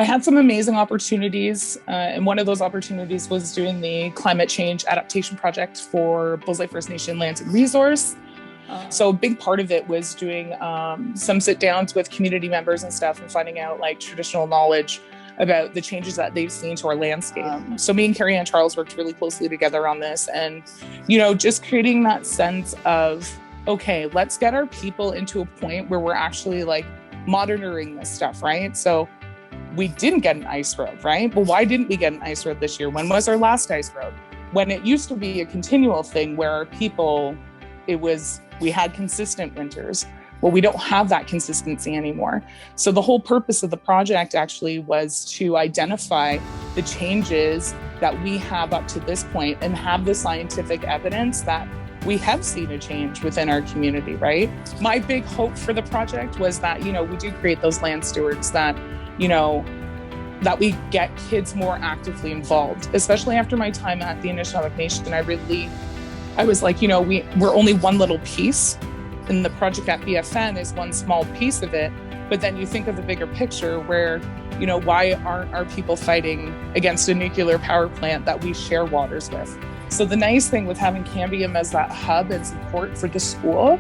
I had some amazing opportunities, and one of those opportunities was doing the climate change adaptation project for Beausoleil First Nation Lands and Resource. So a big part of it was doing some sit downs with community members and stuff and finding out like traditional knowledge about the changes that they've seen to our landscape. So me and Carrie Ann Charles worked really closely together on this, and, you know, just creating that sense of, okay, let's get our people into a point where we're actually like monitoring this stuff, right? So we didn't get an ice road, right? But why didn't we get an ice road this year? When was our last ice road? When it used to be a continual thing where our people, we had consistent winters. Well, we don't have that consistency anymore. So the whole purpose of the project actually was to identify the changes that we have up to this point and have the scientific evidence that we have seen a change within our community, right? My big hope for the project was that, you know, we do create those land stewards that, you know, that we get kids more actively involved, especially after my time at the Anishinaabe Nation. I was like, you know, we're only one little piece, and the project at BFN is one small piece of it. But then you think of the bigger picture where, you know, why aren't our people fighting against a nuclear power plant that we share waters with? So the nice thing with having Cambium as that hub and support for the school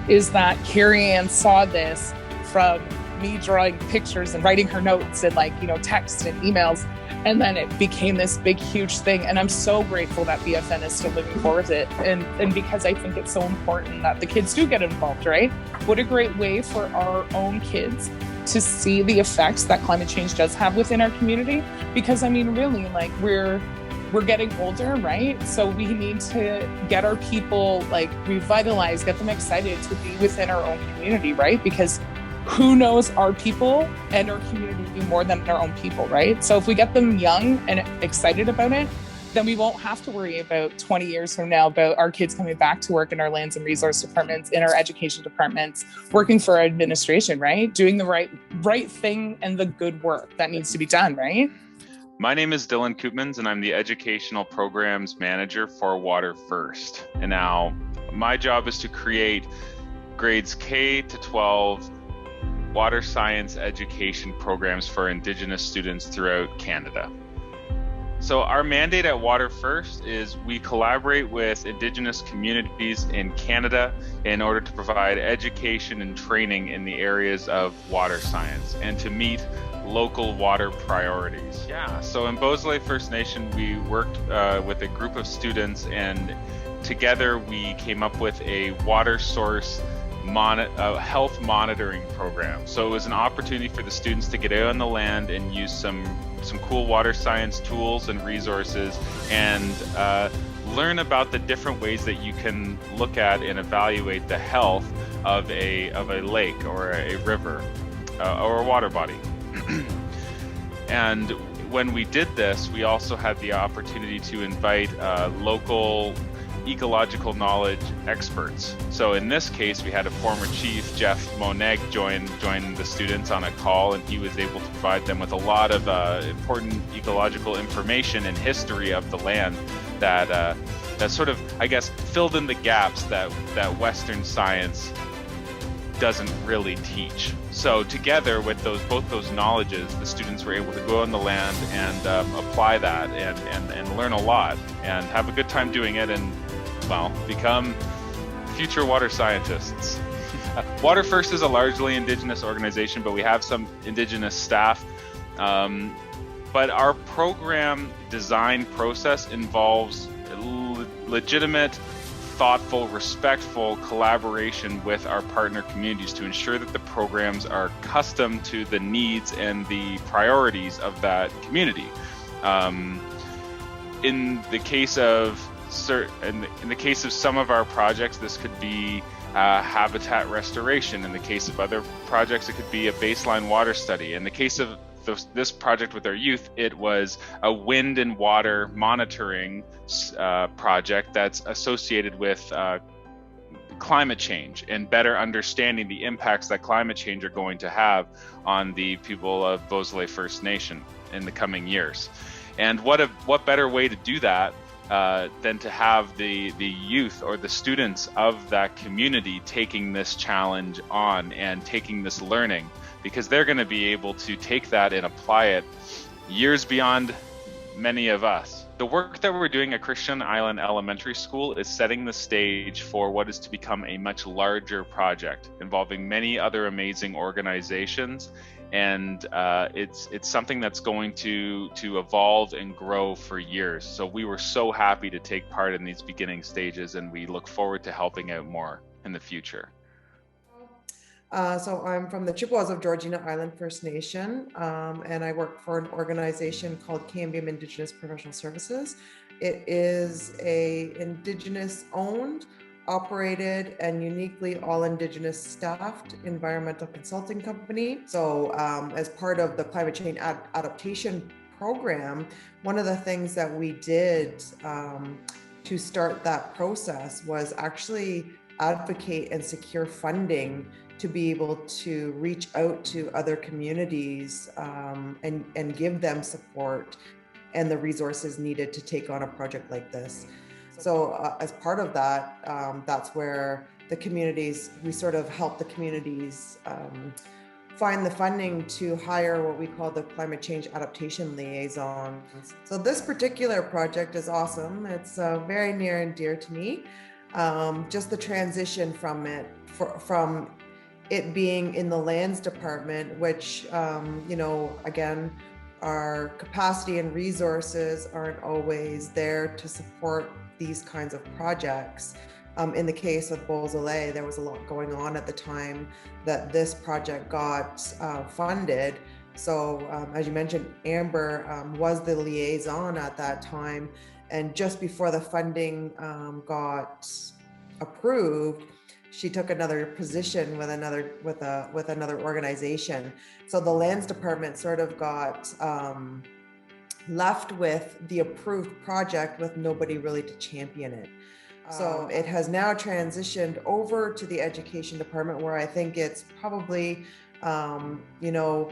is that Carrie Ann saw this from me drawing pictures and writing her notes and like, you know, text and emails. And then it became this big, huge thing. And I'm so grateful that BFN is still moving forward with it. And because I think it's so important that the kids do get involved, right? What a great way for our own kids to see the effects that climate change does have within our community. Because I mean, really, like we're getting older, right? So we need to get our people like revitalized, get them excited to be within our own community, right? Because who knows our people and our community more than our own people, right? So if we get them young and excited about it, then we won't have to worry about 20 years from now about our kids coming back to work in our lands and resource departments, in our education departments, working for our administration, right? Doing the right thing and the good work that needs to be done, right? My name is Dylan Koopmans, and I'm the Educational Programs Manager for Water First. And now my job is to create grades K to 12 water science education programs for Indigenous students throughout Canada. So our mandate at Water First is we collaborate with Indigenous communities in Canada in order to provide education and training in the areas of water science and to meet local water priorities. Yeah, so in Beausoleil First Nation, we worked with a group of students, and together we came up with a water source health monitoring program. So it was an opportunity for the students to get out on the land and use some cool water science tools and resources and learn about the different ways that you can look at and evaluate the health of a lake or a river or a water body. And when we did this, we also had the opportunity to invite local ecological knowledge experts. So in this case, we had a former chief, Jeff Moneg, join the students on a call, and he was able to provide them with a lot of important ecological information and history of the land that sort of, I guess, filled in the gaps that Western science doesn't really teach. So together with both those knowledges, the students were able to go on the land and apply that and learn a lot and have a good time doing it and, well, become future water scientists. Water First is a largely Indigenous organization, but we have some Indigenous staff. But our program design process involves legitimate, thoughtful, respectful collaboration with our partner communities to ensure that the programs are custom to the needs and the priorities of that community. In the case of some of our projects, this could be habitat restoration. In the case of other projects, it could be a baseline water study. In the case of this project with our youth, it was a wind and water monitoring project that's associated with climate change and better understanding the impacts that climate change are going to have on the people of Beausoleil First Nation in the coming years. And what better way to do that than to have the youth or the students of that community taking this challenge on and taking this learning, because they're going to be able to take that and apply it years beyond many of us. The work that we're doing at Christian Island Elementary School is setting the stage for what is to become a much larger project involving many other amazing organizations, and it's something that's going to evolve and grow for years. So we were so happy to take part in these beginning stages, and we look forward to helping out more in the future. So I'm from the Chippewas of Georgina Island First Nation, and I work for an organization called Agaaming Indigenous Professional Services. It is a Indigenous owned, operated, and uniquely all Indigenous staffed environmental consulting company. So as part of the climate change adaptation program, one of the things that we did to start that process was actually advocate and secure funding to be able to reach out to other communities and give them support and the resources needed to take on a project like this. So as part of that, that's where the communities, we sort of help the communities find the funding to hire what we call the climate change adaptation liaisons. So this particular project is awesome. It's very near and dear to me. Just the transition from it being in the lands department, which, you know, again, our capacity and resources aren't always there to support these kinds of projects. In the case of Beausoleil, there was a lot going on at the time that this project got funded. So as you mentioned, Amber was the liaison at that time. And just before the funding got approved, she took another position with another organization. So the lands department sort of got left with the approved project with nobody really to champion it. So it has now transitioned over to the education department, where I think it's probably, you know,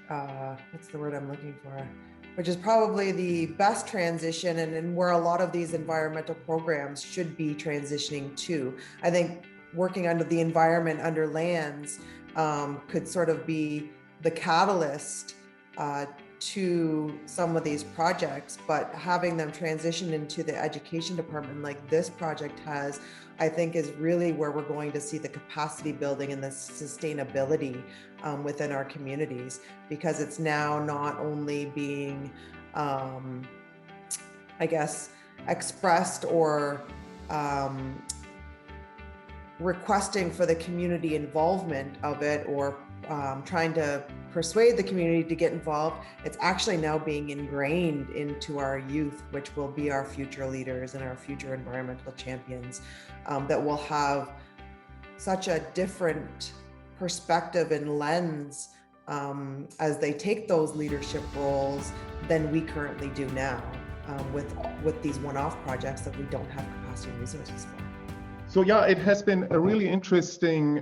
what's the word I'm looking for? Which is probably the best transition, and where a lot of these environmental programs should be transitioning to. I think working under the environment under lands could sort of be the catalyst to some of these projects, but having them transition into the education department like this project has, I think is really where we're going to see the capacity building and the sustainability within our communities, because it's now not only being, I guess, expressed or requesting for the community involvement of it, or trying to persuade the community to get involved. It's actually now being ingrained into our youth, which will be our future leaders and our future environmental champions, that will have such a different perspective and lens as they take those leadership roles than we currently do now with these one-off projects that we don't have capacity and resources for. So yeah, it has been a really interesting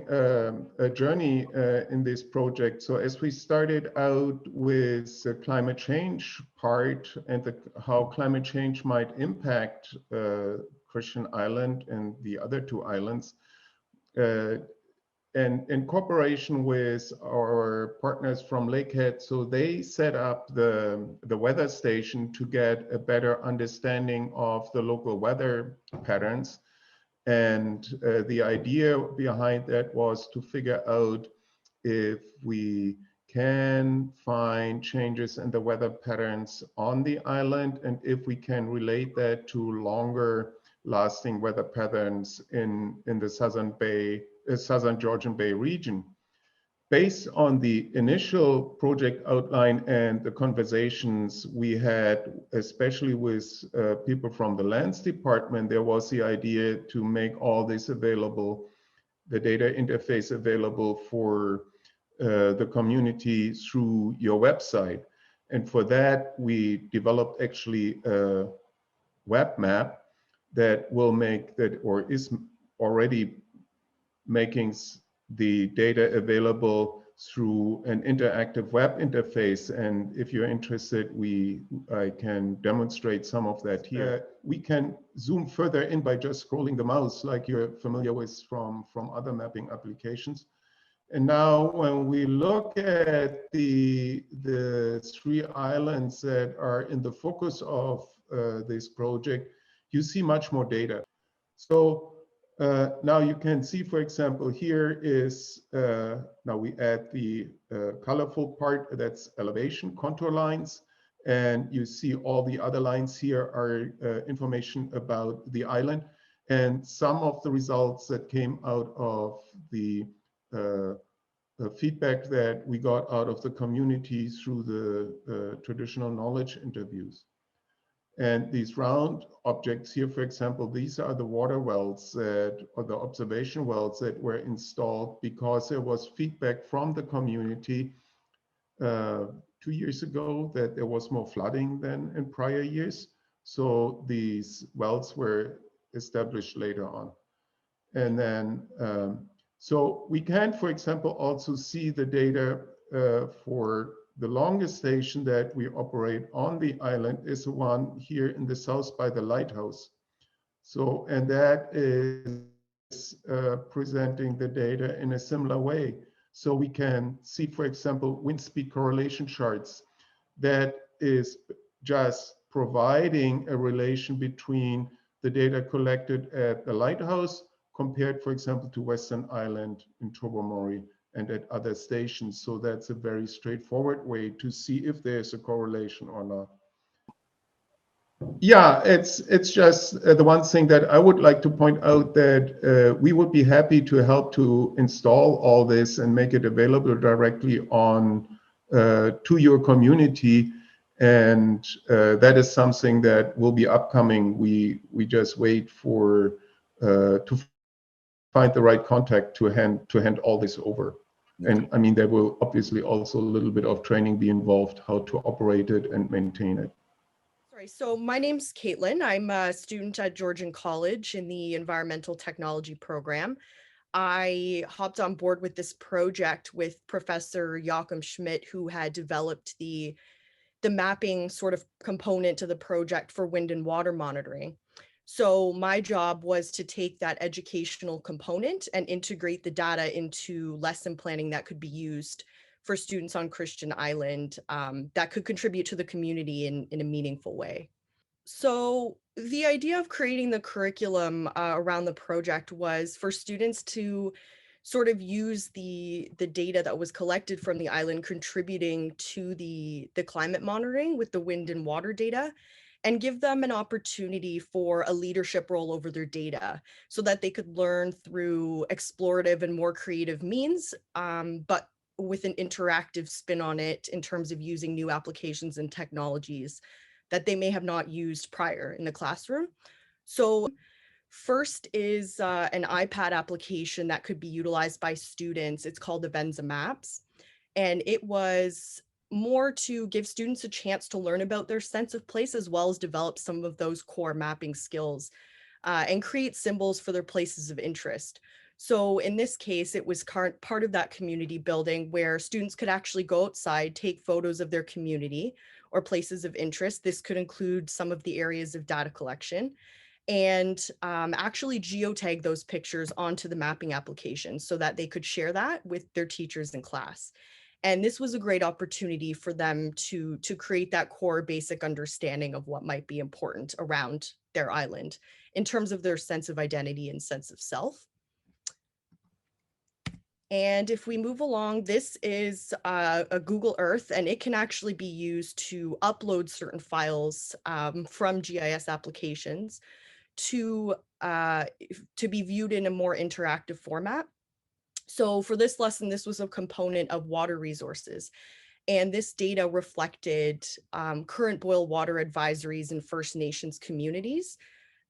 journey in this project. So as we started out with the climate change part and how climate change might impact Christian Island and the other two islands, and in cooperation with our partners from Lakehead, so they set up the weather station to get a better understanding of the local weather patterns. And the idea behind that was to figure out if we can find changes in the weather patterns on the island, and if we can relate that to longer lasting weather patterns in the southern Georgian Bay region. Based on the initial project outline and the conversations we had, especially with people from the lands department, there was the idea to make all this available, the data interface available for the community through your website. And for that, we developed actually a web map that will make that, or is already making the data available through an interactive web interface. And if you're interested, I can demonstrate some of that here. We can zoom further in by just scrolling the mouse, like you're familiar with from other mapping applications. And now when we look at the three islands that are in the focus of this project, you see much more data. So now you can see, for example, here is, now we add the colorful part, that's elevation contour lines. And you see all the other lines here are information about the island. And some of the results that came out of the feedback that we got out of the community through the traditional knowledge interviews. And these round objects here, for example, these are the water wells or the observation wells that were installed because there was feedback from the community 2 years ago that there was more flooding than in prior years. So these wells were established later on. And then, so we can, for example, also see the data for the longest station that we operate on the island is the one here in the south by the lighthouse. So, and that is presenting the data in a similar way. So we can see, for example, wind speed correlation charts that is just providing a relation between the data collected at the lighthouse compared, for example, to Western Island in Tobermory and at other stations. So that's a very straightforward way to see if there's a correlation or not. Yeah, it's just the one thing that I would like to point out that we would be happy to help to install all this and make it available directly on to your community. And that is something that will be upcoming. We just wait for to find the right contact to hand all this over. And I mean, there will obviously also a little bit of training be involved, how to operate it and maintain it. Sorry, so my name's Caitlin. I'm a student at Georgian College in the Environmental Technology program. I hopped on board with this project with Professor Joachim Schmidt, who had developed the mapping sort of component to the project for wind and water monitoring. So my job was to take that educational component and integrate the data into lesson planning that could be used for students on Christian Island that could contribute to the community in a meaningful way. So the idea of creating the curriculum around the project was for students to sort of use the data that was collected from the island contributing to the climate monitoring with the wind and water data, and give them an opportunity for a leadership role over their data so that they could learn through explorative and more creative means, but with an interactive spin on it in terms of using new applications and technologies that they may have not used prior in the classroom. So first is an iPad application that could be utilized by students. It's called Avenza Maps. And it was more to give students a chance to learn about their sense of place, as well as develop some of those core mapping skills and create symbols for their places of interest. So in this case, it was part of that community building where students could actually go outside, take photos of their community or places of interest. This could include some of the areas of data collection, and actually geotag those pictures onto the mapping application so that they could share that with their teachers in class. And this was a great opportunity for them to create that core basic understanding of what might be important around their island in terms of their sense of identity and sense of self. And if we move along, this is a Google Earth, and it can actually be used to upload certain files from GIS applications to be viewed in a more interactive format. So for this lesson, this was a component of water resources. And this data reflected current boil water advisories in First Nations communities,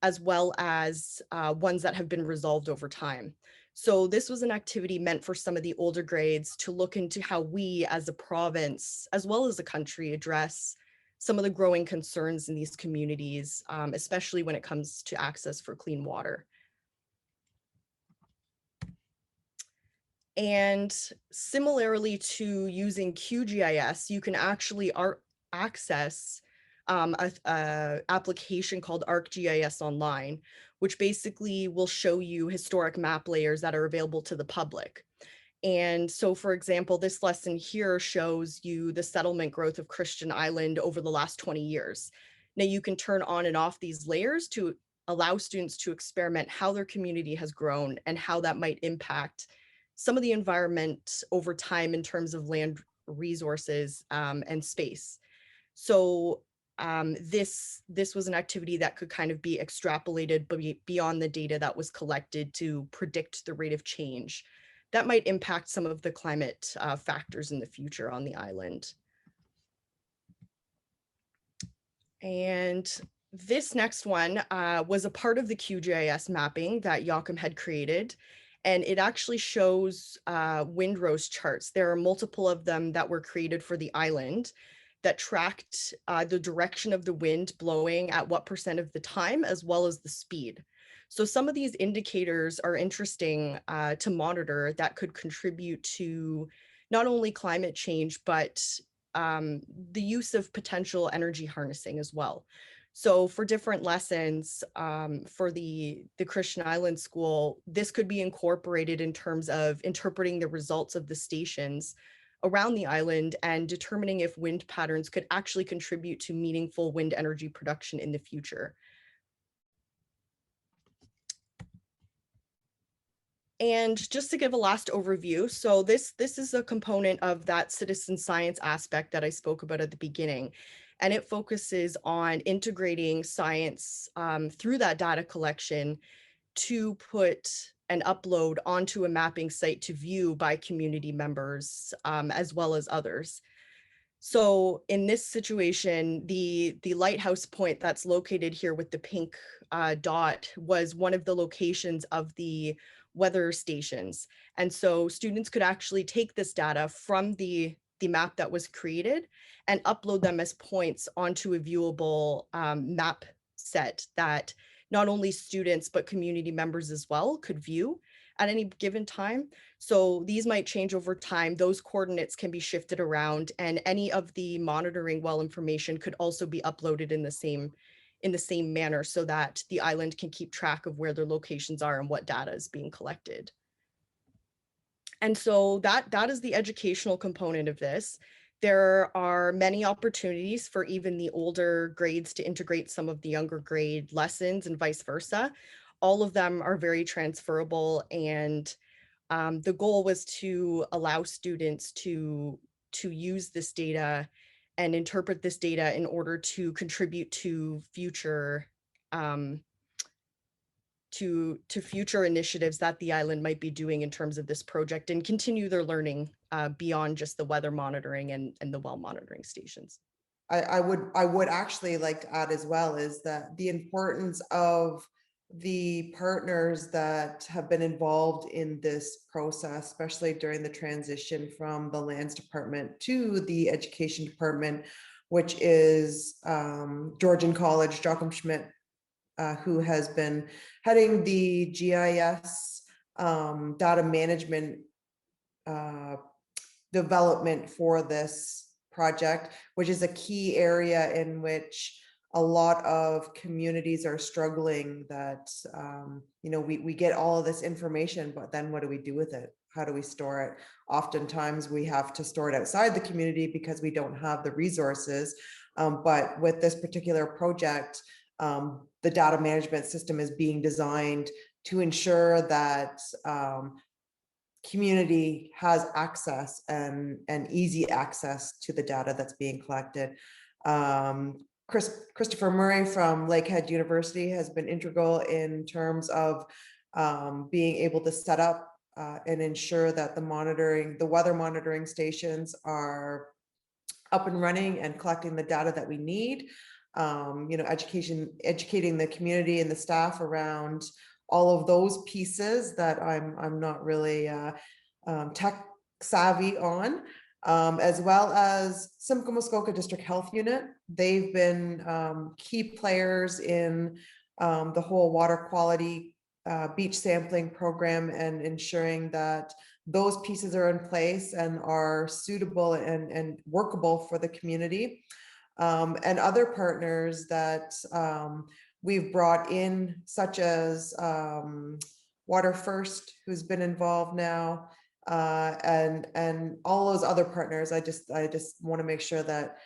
as well as ones that have been resolved over time. So this was an activity meant for some of the older grades to look into how we as a province, as well as a country, address some of the growing concerns in these communities, especially when it comes to access for clean water. And similarly to using QGIS, you can actually access a application called ArcGIS Online, which basically will show you historic map layers that are available to the public. And so, for example, this lesson here shows you the settlement growth of Christian Island over the last 20 years. Now you can turn on and off these layers to allow students to experiment how their community has grown and how that might impact some of the environment over time in terms of land resources and space. So this was an activity that could kind of be extrapolated beyond the data that was collected to predict the rate of change that might impact some of the climate factors in the future on the island. And this next one was a part of the QGIS mapping that Joachim had created. And it actually shows windrows charts. There are multiple of them that were created for the island that tracked the direction of the wind blowing at what % of the time, as well as the speed. So some of these indicators are interesting to monitor that could contribute to not only climate change, but the use of potential energy harnessing as well. So for different lessons for the Christian Island School, this could be incorporated in terms of interpreting the results of the stations around the island and determining if wind patterns could actually contribute to meaningful wind energy production in the future. And just to give a last overview, so this is a component of that citizen science aspect that I spoke about at the beginning. And it focuses on integrating science through that data collection to put and upload onto a mapping site to view by community members as well as others. So in this situation, the lighthouse point that's located here with the pink dot was one of the locations of the weather stations. And so students could actually take this data from the map that was created and upload them as points onto a viewable map set that not only students, but community members as well could view at any given time. So these might change over time. Those coordinates can be shifted around, and any of the monitoring well information could also be uploaded in the same manner so that the island can keep track of where their locations are and what data is being collected. And so that is the educational component of this. There are many opportunities for even the older grades to integrate some of the younger grade lessons and vice versa. All of them are very transferable, and the goal was to allow students to use this data and interpret this data in order to contribute to future future initiatives that the island might be doing in terms of this project, and continue their learning beyond just the weather monitoring and the well monitoring stations. I would actually like to add as well is that the importance of the partners that have been involved in this process, especially during the transition from the lands department to the education department, which is Georgian College, Joachim Schmidt, who has been heading the GIS data management development for this project, which is a key area in which a lot of communities are struggling that, you know, we get all of this information, but then what do we do with it? How do we store it? Oftentimes we have to store it outside the community because we don't have the resources. But with this particular project, the data management system is being designed to ensure that community has access and easy access to the data that's being collected. Christopher Murray from Lakehead University has been integral in terms of being able to set up and ensure that the weather monitoring stations are up and running and collecting the data that we need. You know, educating the community and the staff around all of those pieces that I'm not really tech savvy on, as well as Simcoe Muskoka District Health Unit. They've been key players in the whole water quality beach sampling program and ensuring that those pieces are in place and are suitable and workable for the community. And other partners that we've brought in, such as Water First, who's been involved now, and all those other partners. I just want to make sure that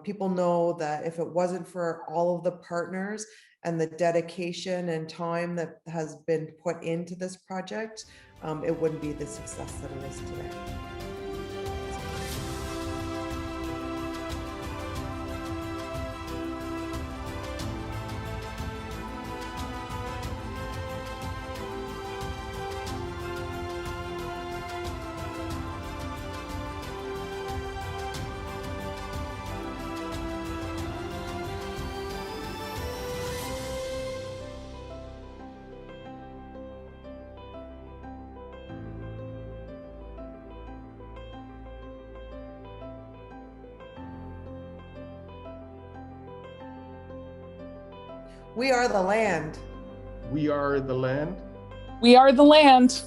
people know that if it wasn't for all of the partners and the dedication and time that has been put into this project, it wouldn't be the success that it is today. We are the land. We are the land. We are the land.